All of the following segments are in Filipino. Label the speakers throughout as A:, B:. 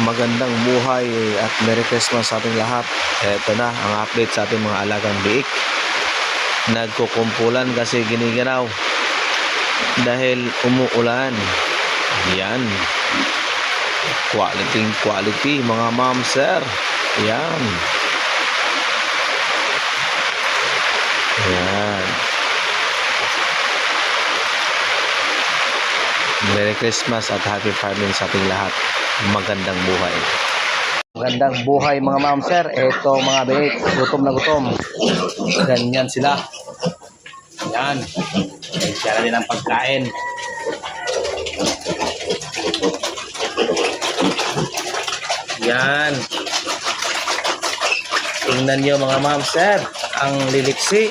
A: Magandang buhay at Merry Christmas sa ating lahat. Ito na ang update sa ating mga alagang biik. Nagkukumpulan kasi giniganaw dahil umuulan. Yan. Quality mga ma'am sir. Yan. Yan. Merry Christmas at Happy Farming sa ating lahat. Magandang buhay. Magandang buhay mga ma'am sir. Ito mga biik, gutom na gutom. Ganyan sila. Yan. Kaya din ang pagkain. Yan. Tingnan nyo mga ma'am sir, ang liliksi.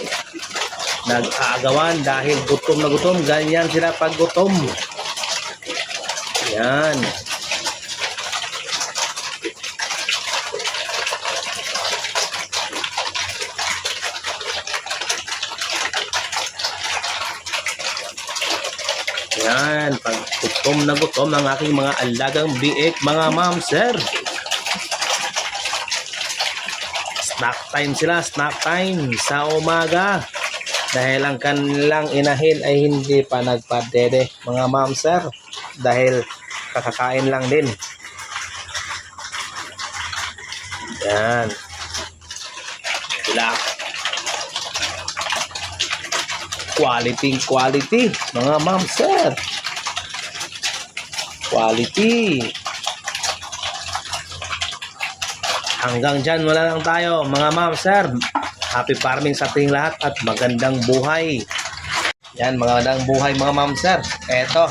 A: Nag-aagawan dahil gutom na gutom. Ganyan sila pag gutom. Yan. Yan, pag gutom na gutom ang aking mga alagang biik, mga ma'am sir. Snack time sila, snack time sa umaga. Dahil ang kanilang inahin ay hindi pa nagpadede, mga ma'am sir. Dahil kakakain lang din. Yan. Sila. Quality, mga ma'am sir. Quality. Hanggang dyan wala lang tayo, mga ma'am sir. Happy farming sa ating lahat at magandang buhay. Yan, magandang buhay mga ma'am sir. Eto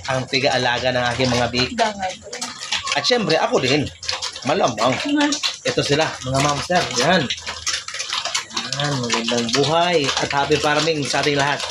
A: ang tiga-alaga ng aking mga biik. At syempre ako din. Malamang. Ito sila, mga ma'am sir. Yan. Yan, magandang buhay at happy farming sa ating lahat.